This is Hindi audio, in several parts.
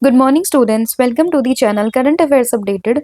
Good morning students, welcome to the channel current affairs updated.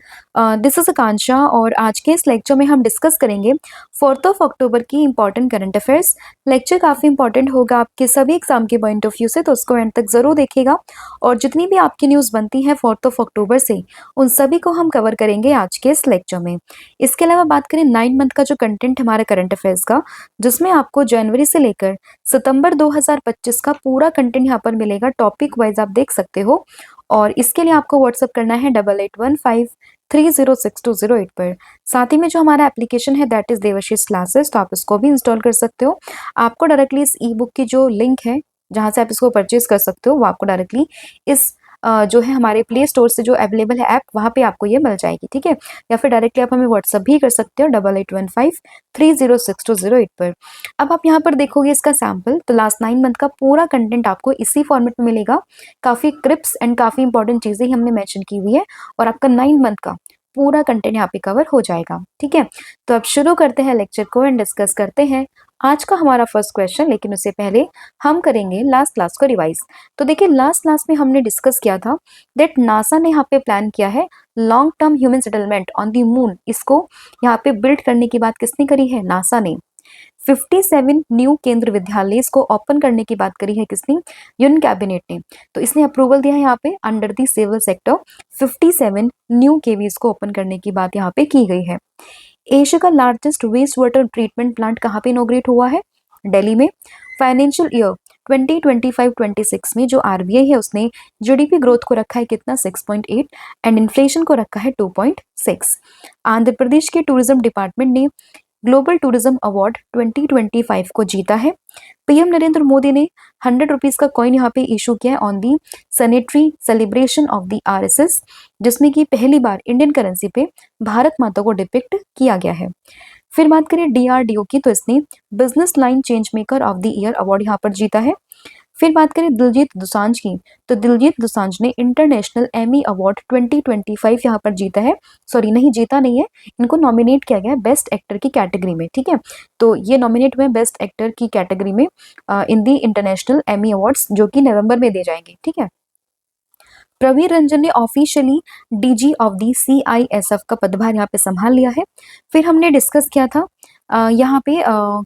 This is Akanksha और आज के इस लेक्चर में हम डिस्कस करेंगे 4 अक्टूबर की इंपॉर्टेंट करंट अफेयर्स। लेक्चर काफ़ी इंपॉर्टेंट होगा आपके सभी एग्जाम के पॉइंट ऑफ व्यू से, तो उसको एंड तक ज़रूर देखिएगा। और जितनी भी आपकी न्यूज़ बनती है 4 अक्टूबर से, उन सभी को हम कवर करेंगे आज के इस लेक्चर में। इसके अलावा बात करें 9 मंथ का जो कंटेंट हमारे करंट अफेयर्स का, जिसमें आपको जनवरी से लेकर सितंबर 2025 का पूरा कंटेंट यहाँ पर मिलेगा, टॉपिक वाइज आप देख सकते हो। और इसके लिए आपको व्हाट्सअप करना है 8815306208 पर। साथ ही में जो हमारा एप्लीकेशन है दैट इज देवाशीष क्लासेस, तो आप इसको भी इंस्टॉल कर सकते हो। आपको डायरेक्टली इस ई बुक की जो लिंक है जहाँ से आप इसको परचेज कर सकते हो, वो आपको डायरेक्टली इस जो है हमारे प्ले स्टोर से जो अवेलेबल है ऐप, वहाँ पे आपको ये मिल जाएगी, ठीक है। या फिर डायरेक्टली आप हमें व्हाट्सअप भी कर सकते हो 8815306208 पर। अब आप यहाँ पर देखोगे इसका सैम्पल, तो लास्ट 9 मंथ का पूरा कंटेंट आपको इसी फॉर्मेट में मिलेगा। काफ़ी क्रिप्स एंड काफ़ी इंपॉर्टेंट चीज़ें ही हमने मेंशन की हुई है, और आपका 9 मंथ का पूरा कंटेंट यहाँ पे कवर हो जाएगा, ठीक है। तो अब शुरू करते हैं लेक्चर को एंड डिस्कस करते हैं आज का हमारा फर्स्ट क्वेश्चन। लेकिन उससे पहले हम करेंगे लास्ट क्लास को रिवाइज। तो देखिए, लास्ट क्लास में हमने डिस्कस किया था दैट नासा ने यहाँ पे प्लान किया है long term human settlement on the moon. इसको यहाँ पे बिल्ड करने की बात किसने करी है? नासा ने। 57 न्यू केंद्र विद्यालय इसको ओपन करने की बात करी है किसने? यूनियन कैबिनेट ने। तो इसने अप्रूवल दिया है यहाँ पे under the civil sector. 57 new KVs को ओपन करने की बात यहाँ पे की गई है। एशिया का largest waste water treatment plant कहाँ पे इनॉग्रेट हुआ है? दिल्ली में। फाइनेंशियल ईयर 2025-26 में जो आरबीआई है उसने जीडीपी ग्रोथ को रखा है कितना? 6.8 एंड इन्फ्लेशन को रखा है 2.6। आंध्र प्रदेश के टूरिज्म डिपार्टमेंट ने ग्लोबल टूरिज्म अवार्ड 2025 को जीता है। पीएम नरेंद्र मोदी ने 100 रुपीज का कॉइन यहाँ पे इशू किया है on the sanitary celebration of the RSS, जिसमें कि पहली बार इंडियन करेंसी पे भारत माता को डिपिक्ट किया गया है। फिर बात करें डीआरडीओ की, तो इसने business line change maker of the year award यहाँ पर जीता है। फिर बात करें दिलजीत दोसांझ की, तो दिलजीत दोसांझ ने इंटरनेशनल एमी अवार्ड 2025 यहाँ पर जीता है। सॉरी, नहीं जीता नहीं है, इनको नॉमिनेट किया गया है बेस्ट एक्टर की कैटेगरी में, ठीक है। तो ये नॉमिनेट हुए बेस्ट एक्टर की कैटेगरी में इन दी इंटरनेशनल एमी अवार्ड्स, जो कि नवंबर में दे जाएंगे, ठीक है। प्रवीण रंजन ने officially DG of the CISF का पदभार यहाँ पे संभाल लिया है। फिर हमने डिस्कस किया था यहाँ पे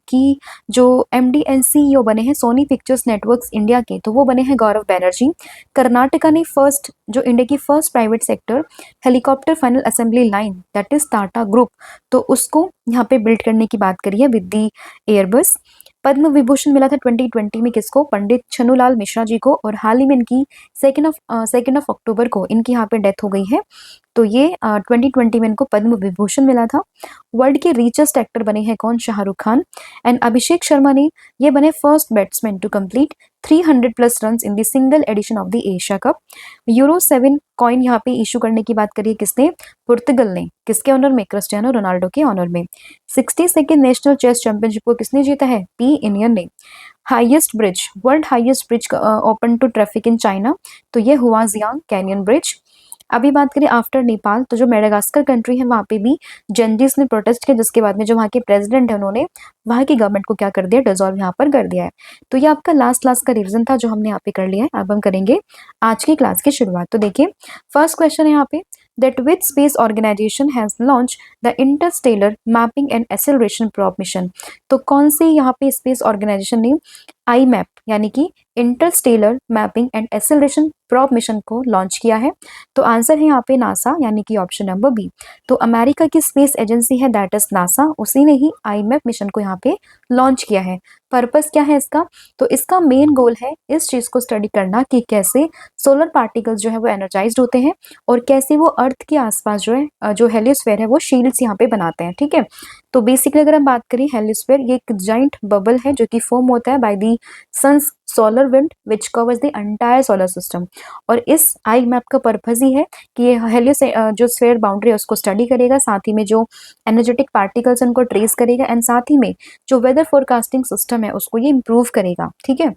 कि जो एमडी एंड सीईओ बने हैं सोनी पिक्चर्स नेटवर्क्स इंडिया के, तो वो बने हैं गौरव बैनर्जी। कर्नाटका ने फर्स्ट, जो इंडिया की first private sector helicopter final assembly line that is Tata group, तो उसको यहाँ पे बिल्ड करने की बात करी है with the Airbus. Padma Vibhushan मिला था 2020 में किसको? पंडित छन्नूलाल मिश्रा जी को। और हाल ही में इनकी 2 अक्टूबर को इनकी यहाँ पे डेथ हो गई है। तो ये 2020 में इनको पद्म विभूषण मिला था। वर्ल्ड के रिचेस्ट एक्टर बने हैं कौन? शाहरुख खान। एंड अभिषेक शर्मा ने ये बने first batsman to complete 300+ run in the single edition of the Asia Cup. Euro 7 coin यहाँ पे इशू करने की बात करिए किसने? पुर्तगाल ने। किसके ऑनर में? क्रिस्टियानो रोनाल्डो के ऑनर में। 62nd नेशनल चेस चैंपियनशिप को किसने जीता है? पी इंडियन ने। Highest bridge, world highest bridge open to traffic in China, तो ये हुआ जियांग कैनियन ब्रिज। अभी बात करें आफ्टर नेपाल, तो जो मेडागास्कर कंट्री है वहाँ पे भी जेनजीस ने प्रोटेस्ट किया, जिसके बाद में जो वहाँ के प्रेसिडेंट है उन्होंने वहाँ की गवर्नमेंट को क्या कर दिया? डिसॉल्व यहाँ पर कर दिया है। तो ये आपका लास्ट क्लास का रिवीजन था जो हमने यहाँ पे कर लिया है। अब हम करेंगे आज की क्लास की शुरुआत। तो देखिए, फर्स्ट क्वेश्चन है यहाँ पे that which space organization has launched the interstellar mapping and acceleration probe mission। तो कौन सी यहाँ पे स्पेस ऑर्गेनाइजेशन ने IMAP यानी कि Interstellar mapping and acceleration probe mission को लॉन्च किया है? तो आंसर है यहाँ पे नासा, यानी कि ऑप्शन नंबर बी। तो अमेरिका की स्पेस एजेंसी है दैट इज नासा, उसी ने ही IMAP मिशन को यहाँ पे लॉन्च किया है। पर्पस क्या है इसका? तो इसका मेन गोल है इस चीज को स्टडी करना कि कैसे सोलर पार्टिकल्स जो है वो एनर्जाइज्ड होते हैं और कैसे वो अर्थ के आसपास जो है जो हेलियोस्फीयर है वो शील्ड्स यहाँ पे बनाते हैं, ठीक है। तो बेसिकली अगर हम बात करें, हेलियोस्फीयर ये एक जाइंट बबल है जो कि फॉर्म होता है by the sun's solar wind which covers the entire solar system. और इस IMAP का पर्पज ही है कि ये हेलियो जो स्फीयर बाउंड्री है उसको स्टडी करेगा, साथ ही में जो एनर्जेटिक पार्टिकल्स उनको ट्रेस करेगा, एंड साथ ही में जो वेदर फोरकास्टिंग सिस्टम है उसको ये इम्प्रूव करेगा, ठीक है।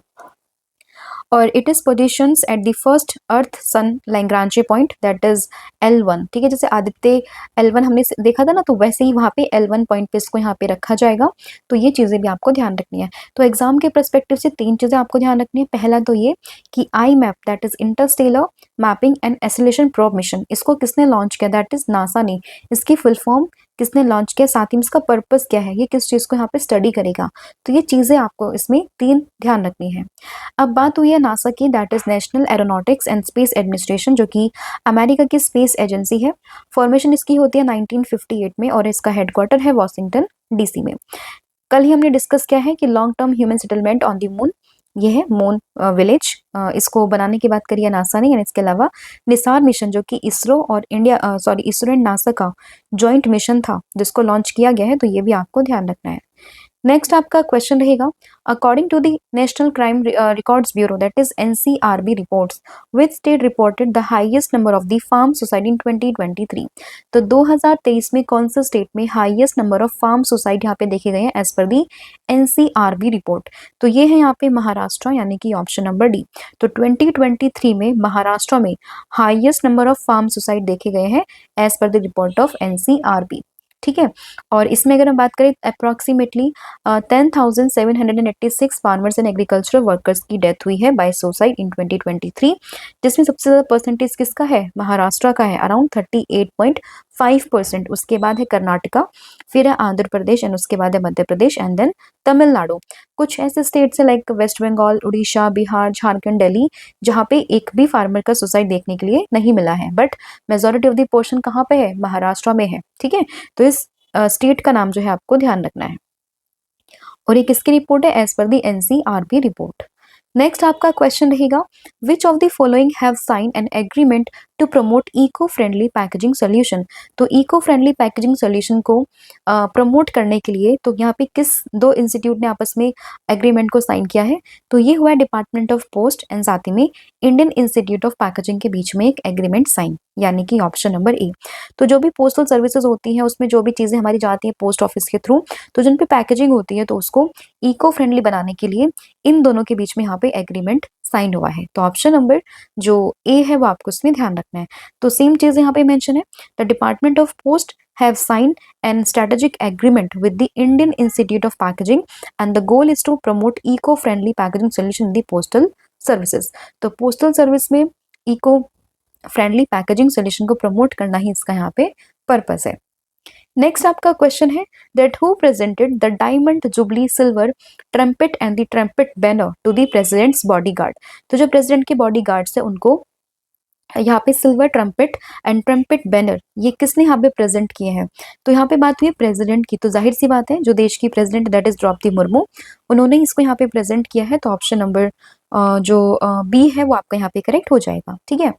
और it is positions at the first Earth Sun Lagrange point that is L1। ठीक है, जैसे आदित्य L1 हमने देखा था ना, तो वैसे ही वहाँ पे L1 पॉइंट पे इसको यहाँ पे रखा जाएगा। तो ये चीज़ें भी आपको ध्यान रखनी है। तो एग्जाम के परस्पेक्टिव से 3 चीज़ें आपको ध्यान रखनी है। पहला तो ये कि I map that is interstellar mapping and acceleration probe mission, इसको किसने लॉन्च किया, दैट इज नासा ने। इसकी फुल फॉर्म किसने लॉन्च किया, साथ ही में इसका पर्पस क्या है, ये किस चीज़ को यहाँ पे स्टडी करेगा। तो ये चीज़ें आपको इसमें 3 ध्यान रखनी है। अब बात हुई है नासा की, that is national aeronautics and space administration, जो कि अमेरिका की स्पेस एजेंसी है। फॉर्मेशन इसकी होती है 1958 में और इसका हेडक्वार्टर है वॉशिंगटन DC में। कल ही हमने डिस्कस किया है कि long term human settlement on the moon, ये है मून विलेज, इसको बनाने की बात करी है नासा ने। यानी इसके अलावा निसार मिशन, जो कि इसरो और इसरो एंड नासा का जॉइंट मिशन था, जिसको लॉन्च किया गया है। तो ये भी आपको ध्यान रखना है। नेक्स्ट आपका क्वेश्चन रहेगा, according to the National Crime Records Bureau that is NCRB reports, which state reported the highest number of the farm suicide in 2023। तो 2023 में कौन सा स्टेट में highest number of farm suicide यहाँ पे देखे गए हैं as per the NCRB report. तो ये है यहाँ पे महाराष्ट्र, यानी कि ऑप्शन नंबर डी। तो 2023 में महाराष्ट्र में highest number of farm suicide देखे गए हैं as per the report of NCRB। ठीक है, और इसमें अगर हम बात करें approximately 10,786 farmers and agricultural workers की डेथ हुई है बाय सुसाइड इन 2023, जिसमें सबसे ज़्यादा परसेंटेज किसका है, महाराष्ट्र का है, अराउंड 38.5%। उसके बाद है कर्नाटका, फिर है आंध्र प्रदेश एंड उसके बाद है मध्य प्रदेश एंड देन तमिलनाडु। कुछ ऐसे स्टेट्स है लाइक वेस्ट बंगाल, उड़ीसा, बिहार, झारखंड, दिल्ली, जहाँ पे एक भी फार्मर का सुसाइड देखने के लिए नहीं मिला है, but majority of the portion कहाँ पे है, महाराष्ट्र में है। ठीक है, तो इस स्टेट का नाम जो है आपको ध्यान रखना है। और ये किसकी रिपोर्ट है, as per the NCRB report. Next आपका क्वेश्चन रहेगा, which of the following have sign an agreement to promote eco friendly packaging solution. तो इको फ्रेंडली पैकेजिंग सोल्यूशन को प्रमोट करने के लिए तो यहाँ पे किस 2 इंस्टीट्यूट ने आपस में एग्रीमेंट को साइन किया है। तो ये हुआ है डिपार्टमेंट ऑफ पोस्ट एंड साथ ही में इंडियन इंस्टीट्यूट ऑफ पैकेजिंग के बीच में एक एग्रीमेंट साइन, यानी कि ऑप्शन नंबर ए। तो जो भी पोस्टल सर्विसेज होती हैं, उसमें जो भी चीज़ें हमारी जाती हैं पोस्ट ऑफिस के थ्रू, तो जिन पे पैकेजिंग होती है, तो उसको इको फ्रेंडली बनाने के लिए इन दोनों के बीच में यहाँ पे एग्रीमेंट साइन हुआ है। तो ऑप्शन नंबर जो ए है वो आपको इसमें ध्यान रखना है। तो सेम चीज यहाँ पे मेंशन है, the department of post have signed an strategic agreement with the Indian Institute of Packaging and the goal is to promote eco-friendly packaging solution in the postal services। तो पोस्टल सर्विस में इको फ्रेंडली पैकेजिंग सोल्यूशन को प्रमोट करना ही इसका यहाँ पे पर्पस है। नेक्स्ट आपका क्वेश्चन है, that who presented the diamond jubilee silver trumpet and the trumpet banner to the president's bodyguard. तो जो प्रेसिडेंट के बॉडीगार्ड्स है उनको यहाँ पे silver trumpet and trumpet banner ये किसने यहाँ पे प्रेजेंट किए हैं। तो यहाँ पे बात हुई है प्रेसिडेंट की, तो जाहिर सी बात है जो देश की president that is Draupadi Murmu, उन्होंने इसको यहाँ पे प्रेजेंट किया है। तो ऑप्शन नंबर जो बी है वो आपका यहाँ पे करेक्ट हो जाएगा। ठीक है,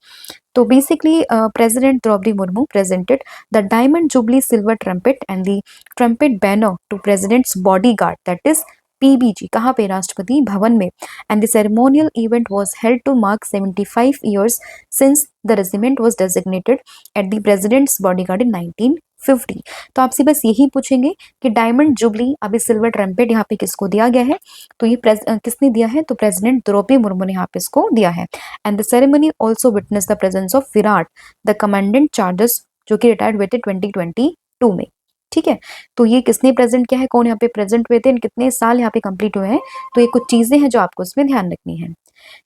तो basically president Droupadi Murmu presented the diamond jubilee silver trumpet and the trumpet banner to president's bodyguard that is PBG, कहाँ पे, राष्ट्रपति भवन में। And the ceremonial event was held to mark 75 years since the regiment was designated at the president's bodyguard in 1950। तो आपसे बस यही पूछेंगे कि डायमंड जुबली अभी सिल्वर ट्रम्पेट यहाँ पे किसको दिया गया है। तो ये किसने दिया है, तो प्रेसिडेंट द्रौपदी मुर्मू ने यहाँ पे इसको दिया है। And the ceremony also witness the presence of Virat the commandant chargers, जो कि रिटायर्ड हुए थे 2022 में। ठीक है, तो ये किसने प्रेजेंट किया है, कौन यहाँ पे प्रेजेंट हुए थे, कितने साल यहाँ पे कंप्लीट हुए हैं। तो ये कुछ चीजें हैं जो आपको इसमें ध्यान रखनी है।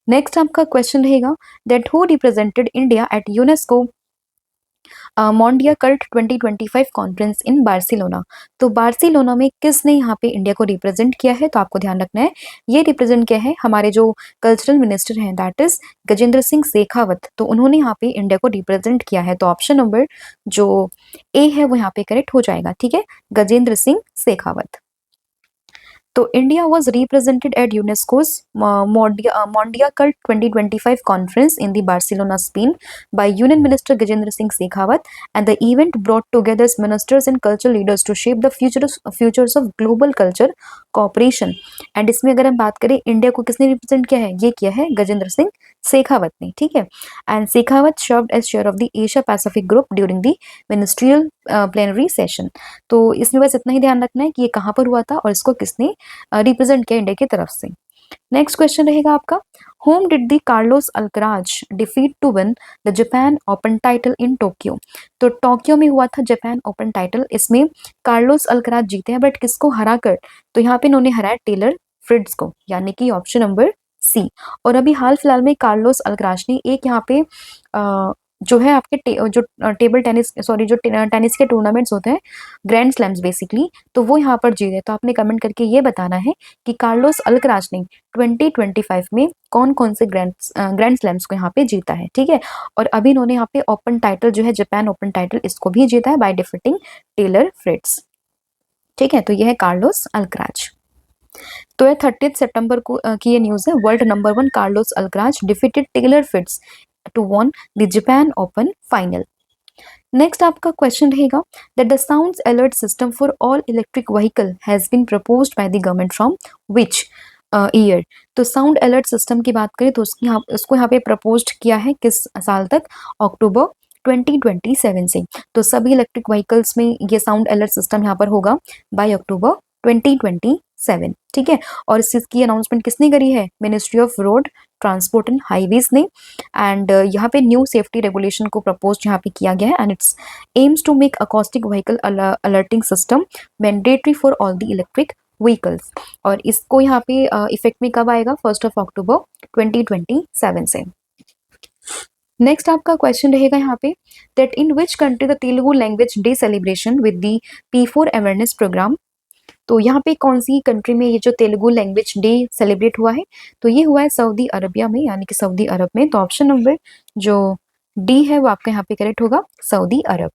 नेक्स्ट आपका क्वेश्चन रहेगा, that who represented India at UNESCO Mondiacult 2025 conference in Barcelona. तो बार्सिलोना में किसने यहाँ पे इंडिया को रिप्रेजेंट किया है। तो आपको ध्यान रखना है ये रिप्रेजेंट किया है हमारे जो कल्चरल मिनिस्टर हैं दैट इज गजेंद्र सिंह शेखावत, तो उन्होंने यहाँ पे इंडिया को रिप्रेजेंट किया है। तो ऑप्शन नंबर जो ए है वो यहाँ पे करेक्ट हो जाएगा। ठीक है, गजेंद्र सिंह शेखावत। तो India was represented at UNESCO's Mondia Cult 2025 conference in the Barcelona, Spain by Union Minister Gajendra Singh Shekhawat, and the event brought together ministers and cultural leaders to shape the futures of global culture cooperation। And इसमें अगर हम बात करें इंडिया को किसने रिप्रेजेंट किया है, ये किया है गजेंद्र सिंह शेखावत ने। ठीक है, and Shekhawat served as chair of the Asia Pacific group during the ministerial plenary session. तो इसमें बस इतना ही ध्यान रखना है कि ये कहाँ पर हुआ था और इसको किसने रिप्रेजेंट किया इंडिया की तरफ से। नेक्स्ट क्वेश्चन रहेगा आपका, whom did the Carlos Alcaraz defeat to win the Japan Open title in Tokyo. तो टोक्यो में हुआ था जापान ओपन टाइटल, इसमें कार्लोस अल्कराज जीते हैं, बट किसको हरा कर, तो यहाँ पे इन्होंने हराया टेलर फ्रिट्ज को, यानी कि ऑप्शन नंबर सी। और अभी हाल फिलहाल में कार्लोस अल्कराज ने एक यहाँ पे जो है आपके जो टेबल टेनिस, सॉरी जो टेनिस के टूर्नामेंट्स होते हैं, ग्रैंड स्लैम्स बेसिकली, तो वो यहाँ पर जीते। तो आपने कमेंट करके ये बताना है कि कार्लोस अल्कराज ने 2025 में कौन कौन से ग्रैंड स्लैम्स को यहाँ पे जीता है, ठीक है। और अभी इन्होंने यहाँ पे ओपन टाइटल जो है जापान ओपन टाइटल, इसको भी जीता है बाय डिफीटिंग टेलर फ्रिट्ज, ठीक है। तो यह है कार्लोस अल्कराज। तो ये 30 सितंबर को की ये न्यूज है, world number 1 Carlos Alcaraz defeated Taylor Fritz to won the Japan Open final. Next आपका क्वेश्चन रहेगा that the sounds alert system for all electric vehicle has been proposed by the government from which year. तो साउंड अलर्ट सिस्टम की बात करें तो उसको यहाँ पे प्रपोज्ड किया है किस साल तक, अक्टूबर 2027 से। तो सभी इलेक्ट्रिक व्हीकल्स में ये साउंड अलर्ट सिस्टम यहाँ पर होगा बाय अक्टूबर 2027, ठीक है। और इसकी अनाउंसमेंट किसने करी है, Ministry of Road Transport and Highways ने। एंड यहाँ पे न्यू सेफ्टी रेगुलेशन को प्रपोज यहाँ पे किया गया है, and it's aims to make acoustic vehicle alerting system mandatory for all the electric vehicles. और इसको यहाँ पे इफेक्ट में कब आएगा, 1 अक्टूबर 2027 से। नेक्स्ट आपका क्वेश्चन रहेगा यहाँ पे that in which country the Telugu language day celebration with the P4 awareness programme. तो यहाँ पे कौन सी कंट्री में ये जो तेलुगु लैंग्वेज डे सेलिब्रेट हुआ है, तो ये हुआ है सऊदी अरबिया में, यानी कि सऊदी अरब में। तो ऑप्शन नंबर जो डी है वो आपका यहाँ पे करेक्ट होगा, सऊदी अरब।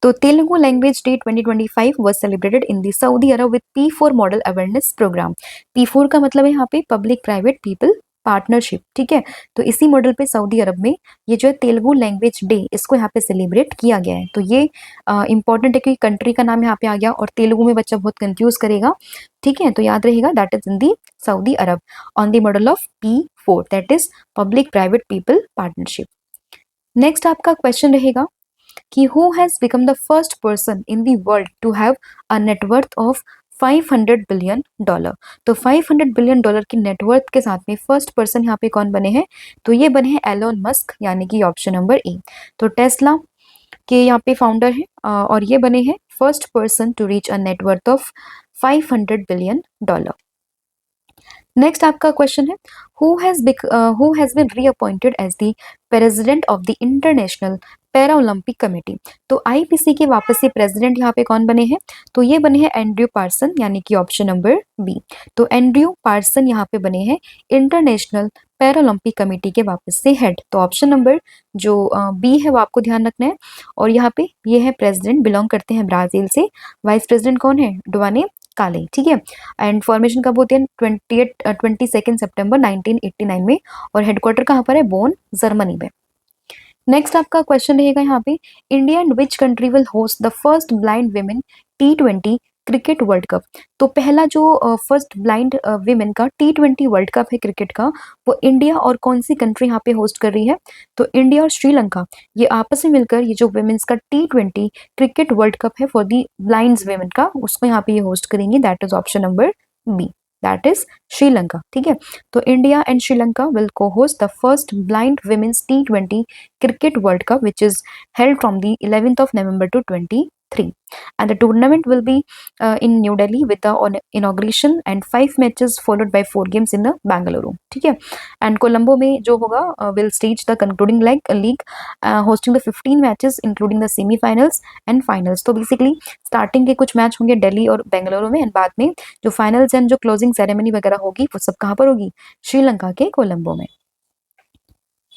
तो Telugu language day 2025 was celebrated in the Saudi Arab with P4 model awareness programme. P4 का मतलब है यहाँ पे पब्लिक प्राइवेट पीपल पार्टनरशिप, ठीक है। तो इसी मॉडल पे सऊदी अरब में ये जो है तेलुगु लैंग्वेज डे, इसको यहाँ पे सेलिब्रेट किया गया है। तो ये इंपॉर्टेंट है कि कंट्री का नाम यहाँ पे आ गया, और तेलुगु में बच्चा बहुत कंफ्यूज करेगा, ठीक है। तो याद रहेगा that is in the Saudi Arab on the model of P4, that is public private people partnership. Next आपका क्वेश्चन रहेगा कि who has become the first person in the world to have a net worth of $500 billion. तो $500 बिलियन की नेटवर्थ के साथ में फर्स्ट पर्सन यहाँ पे कौन बने हैं, तो ये बने हैं एलोन मस्क, यानी कि ऑप्शन नंबर ए। तो टेस्ला के यहाँ पे फाउंडर है, और ये बने हैं first person to reach a net worth of $500 billion. Next आपका क्वेश्चन है who has been reappointed as the president of the International Paralympic Committee. तो आईपीसी के वापस से प्रेसिडेंट यहाँ पे कौन बने हैं, तो ये बने हैं एंड्रयू पार्सन, यानी कि ऑप्शन नंबर बी। तो एंड्रयू पार्सन यहाँ पे बने हैं इंटरनेशनल पैरा ओलंपिक कमेटी के वापस से हेड। तो ऑप्शन नंबर जो बी है वो आपको ध्यान रखना है। और यहाँ पे ये है प्रेसिडेंट, बिलोंग करते हैं ब्राजील से। वाइस प्रेसिडेंट कौन है, डुआने काले, ठीक है। एंड फॉर्मेशन कब होती है, 22 सितंबर 1989 में। और हेडक्वार्टर कहाँ पर है, बोन, जर्मनी में। नेक्स्ट आपका क्वेश्चन रहेगा यहाँ पे India and which country will host the first blind women T20 cricket world cup. तो पहला जो फर्स्ट ब्लाइंड विमेन का T20 वर्ल्ड कप है क्रिकेट का, वो इंडिया और कौन सी कंट्री यहाँ पे होस्ट कर रही है, तो इंडिया और श्रीलंका ये आपस में मिलकर ये जो विमेन्स का T20 क्रिकेट वर्ल्ड कप है फॉर दी ब्लाइंड विमेन का, उसको यहाँ पे ये होस्ट करेंगी, that is option number B, that is Sri Lanka, ठीक है। तो India and Sri Lanka will co host the first blind women's T20 cricket world cup which is held from the 11th of November to 23, and the tournament will be in New Delhi with the inauguration and 5 matches followed by 4 games in the Bangalore, ठीक है। and Colombo में जो होगा will stage the concluding league hosting the 15 matches including the semi-finals and finals। तो बेसिकली स्टार्टिंग के कुछ मैच होंगे दिल्ली और बेंगलुरु में, एंड बाद में जो फाइनल्स एंड जो क्लोजिंग सेरेमनी वगैरह होगी वो सब कहाँ पर होगी, श्रीलंका के कोलंबो में।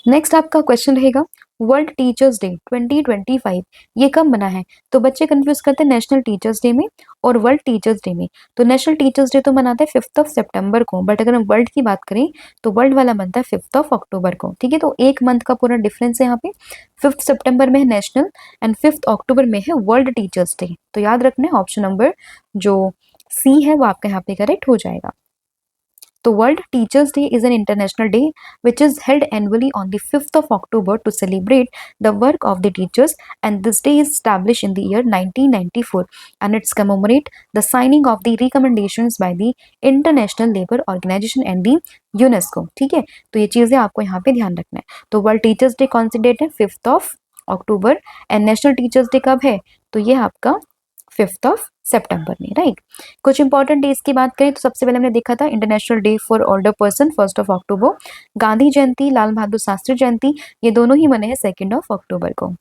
नेक्स्ट आपका क्वेश्चन रहेगा वर्ल्ड टीचर्स डे 2025 ये कब बना है। तो बच्चे कंफ्यूज करते हैं नेशनल टीचर्स डे में और वर्ल्ड टीचर्स डे में। तो नेशनल टीचर्स डे तो मनाते हैं 5 सितंबर को, बट अगर हम वर्ल्ड की बात करें तो वर्ल्ड वाला बनता है 5 अक्टूबर को, ठीक है। तो एक मंथ का पूरा डिफरेंस है यहाँ पे, 5 सितंबर में है नेशनल एंड 5 अक्टूबर में है वर्ल्ड टीचर्स डे। तो याद रखना है ऑप्शन नंबर जो सी है वो आपका यहाँ पे करेक्ट हो जाएगा। तो world teachers day is an international day which is held annually on the 5th of October to celebrate the work of the teachers, and this day is established in the year 1994 and it's commemorate the signing of the recommendations by the International Labour Organization and the UNESCO। ठीक है, तो ये चीजें आपको यहाँ पे ध्यान रखना है। तो वर्ल्ड टीचर्स डे कौन सी डेट है? 5th of October. And national teachers day कब है? तो ये आपका 5th ऑफ सितंबर में, राइट। कुछ इंपॉर्टेंट डेज की बात करें तो सबसे पहले हमने देखा था international day for older person 1st of October, Gandhi Jayanti, Lal Bahadur Shastri Jayanti, ये दोनों ही बने हैं 2nd ऑफ अक्टूबर को।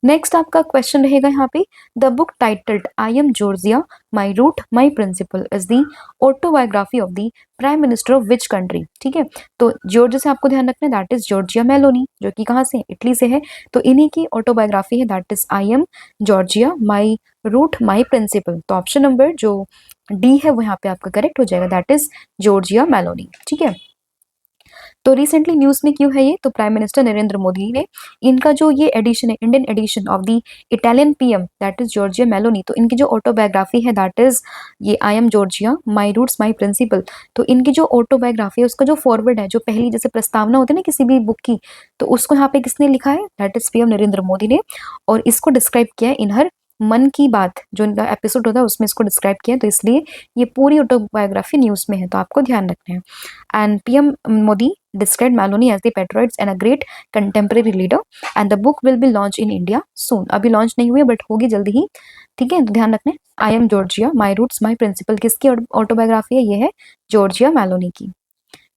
नेक्स्ट आपका क्वेश्चन रहेगा यहाँ पे, the book titled I am Giorgia my root my principle is the autobiography of the prime minister of which country. ठीक है, तो जॉर्ज से आपको ध्यान रखना है, दैट इज जॉर्जिया मेलोनी, जो कि कहाँ से? इटली से है। तो इन्हीं की ऑटोबायोग्राफी है, that is I am Giorgia my root my principle. तो ऑप्शन नंबर जो डी है वो यहाँ पे आपका करेक्ट हो जाएगा, दैट इज जॉर्जिया मेलोनी। ठीक है, तो रिसेंटली न्यूज में क्यों है ये? तो प्राइम मिनिस्टर नरेंद्र मोदी ने इनका जो ये एडिशन है, Indian edition of the Italian PM that is Giorgia Meloni, तो इनकी जो ऑटोबायोग्राफी है दैट इज ये I am Giorgia my roots my principle. तो इनकी जो ऑटोबायोग्राफी है उसका जो फॉरवर्ड है, जो पहली जैसे प्रस्तावना होती है ना किसी भी बुक की, तो उसको यहाँ पे किसने लिखा है? That is PM Narendra Modi ने, और इसको डिस्क्राइब किया है इन हर मन की बात, जो इनका एपिसोड होता है उसमें इसको डिस्क्राइब किया है, तो इसलिए ये पूरी ऑटोबायोग्राफी न्यूज में है, तो आपको ध्यान रखना है। And PM Modi described Maloney as the patriots and a great contemporary leader and the book will be launched in India soon। अभी लॉन्च नहीं हुई है बट होगी जल्दी ही। ठीक है, तो ध्यान रखना है, I am Giorgia my roots my principle किसकी ऑटोबायोग्राफी है? ये है जॉर्जिया मेलोनी की।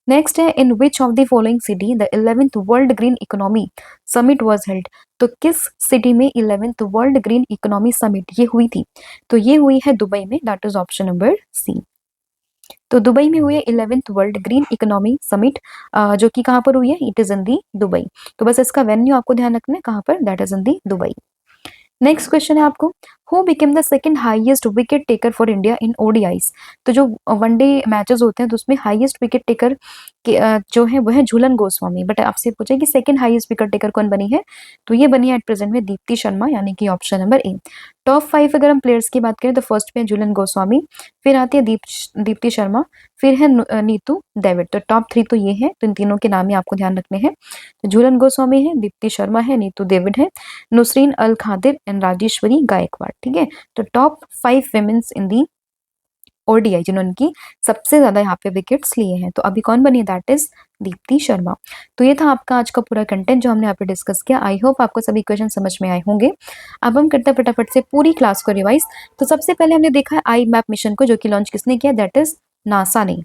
नेक्स्ट है, in which of the following city the 11th world green economy summit was held. तो किस सिटी में 11th world green economy summit ये हुई थी? तो ये हुई है दुबई में, that is option number C. तो दुबई में हुई है 11th world green economy summit, जो कि कहाँ पर हुई है? It is in the Dubai. तो बस इसका वेन्यू आपको ध्यान रखना है, कहाँ पर? That is in the Dubai. Next question है आपको, who became the second highest wicket taker for India in ODIs. तो जो वनडे मैचेस होते हैं तो उसमें हाईएस्ट विकेट टेकर जो है वो है झूलन गोस्वामी, बट आपसे पूछे कि सेकंड हाईएस्ट विकेट टेकर कौन बनी है? तो ये बनी है एट प्रेजेंट में दीप्ति शर्मा, यानी कि ऑप्शन नंबर ए। टॉप 5 अगर हम प्लेयर्स की बात करें तो फर्स्ट पे है झूलन गोस्वामी, फिर आती है दीप्ति शर्मा, फिर है नीतू डेविड। तो टॉप 3 तो ये है, तो इन तीनों के नाम ही आपको ध्यान रखने हैं। तो झूलन गोस्वामी है, दीप्ति शर्मा है, नीतू डेविड है, नुसरीन अल खादिर एंड राजेश्वरी गायकवाड़। ठीक है, तो top 5 women's in the ODI जिन्होंने की सबसे ज्यादा यहाँ पे विकेट्स लिए हैं। तो अभी कौन बनी है? That is Deepti Sharma. तो ये था आपका आज का पूरा कंटेंट जो हमने यहाँ पे डिस्कस किया। आई होप आपको सभी क्वेश्चन समझ में आए होंगे। अब हम करते हैं फटाफट से पूरी क्लास को रिवाइज। तो सबसे पहले हमने देखा है आई मैप मिशन को, जो कि लॉन्च किसने किया? दैट इज नासा ने।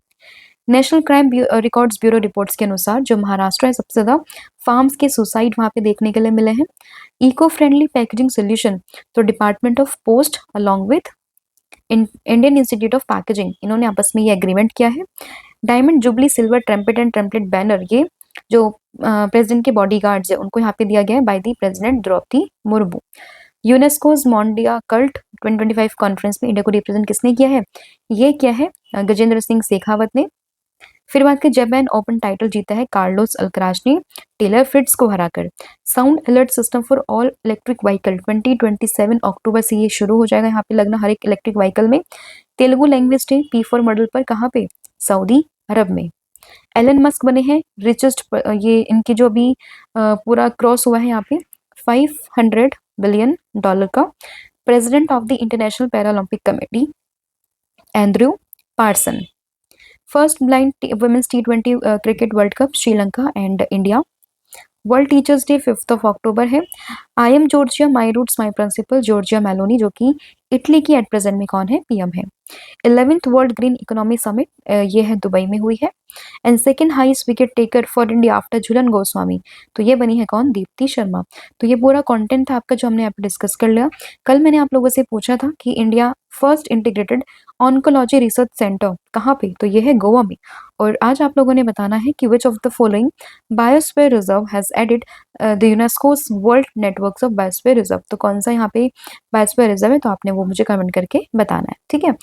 National Crime Records bureau reports के अनुसार जो महाराष्ट्र है सबसे ज्यादा फार्म्स के सुसाइड वहां पे देखने के लिए मिले हैं। इको फ्रेंडली पैकेजिंग सोल्यूशन, तो Department of Post along with Indian Institute of Packaging, इन्होंने आपस में ये एग्रीमेंट किया है। Diamond jubilee silver trumpet and trumpet banner, ये जो प्रेसिडेंट के बॉडीगार्ड्स है उनको यहाँ पे दिया गया है by the president Droupadi Murmu. UNESCO's Mondiacult 2025 conference में इंडिया को रिप्रेजेंट किसने किया है? ये किया है गजेंद्र सिंह शेखावत ने। फिर बात करें, जापान ओपन टाइटल जीता है कार्लोस अल्कराज ने टेलर फ्रिट्ज को हराकर। Sound alert system for all electric vehicle 2027 अक्टूबर से ये शुरू हो जाएगा यहाँ पे लगना हर एक इलेक्ट्रिक व्हीकल में। Telugu language day P4 model पर कहाँ पे? सऊदी अरब में। एलन मस्क बने हैं रिचेस्ट, ये इनकी जो अभी पूरा क्रॉस हुआ है यहाँ पे $500 बिलियन का। President of the international Paralympic committee Andrew Parson. First blind women's T20 cricket world cup Sri Lanka and India. World teachers day 5th of October है। I am Giorgia my roots my principle Giorgia Meloni, जो कि इटली की एट प्रेजेंट में कौन है? पीएम है। 11th world green economy summit ये है दुबई में हुई है। And second highest wicket taker for India after Jhulan Goswami, तो ये बनी है कौन? दीप्ति शर्मा। तो ये पूरा कंटेंट था आपका जो हमने यहाँ पे डिस्कस कर लिया। कल मैंने आप लोगों से पूछा था कि India first integrated oncology research centre कहाँ पे? तो ये है गोवा में। और आज आप लोगों ने बताना है कि which of the following biosphere reserve has added the UNESCO's world networks of biosphere reserve. तो कौन सा यहाँ पे बायोस्फीयर रिजर्व है? तो आपने वो मुझे कमेंट करके बताना है, ठीक है।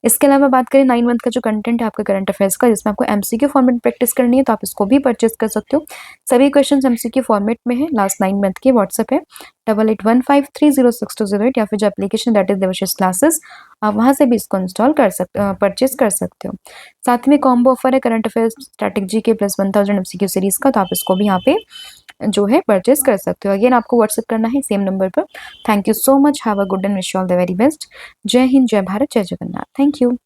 इसके अलावा बात करें 9 मंथ का जो कंटेंट है आपका करंट अफेयर्स का, जिसमें आपको एमसीक्यू फॉर्मेट में प्रैक्टिस करनी है, तो आप इसको भी परचेज कर सकते हो। सभी क्वेश्चंस एमसीक्यू फॉर्मेट में है। लास्ट 9 मंथ की व्हाट्सएप है 8815306208 या फिर जो application that is Devashish classes, आप वहां से भी इसको इंस्टॉल कर सकते परचेज कर सकते हो। साथ में कॉम्बो ऑफर है current affairs static GK plus 1000 MCQ series का, तो आप इसको भी यहाँ पे जो है परचेज कर सकते हो। अगेन आपको व्हाट्सएप करना है सेम नंबर पर। Thank you so much, have a good and wish you all the very best. जय हिंद, जय भारत, जय जगन्नाथ। Thank you.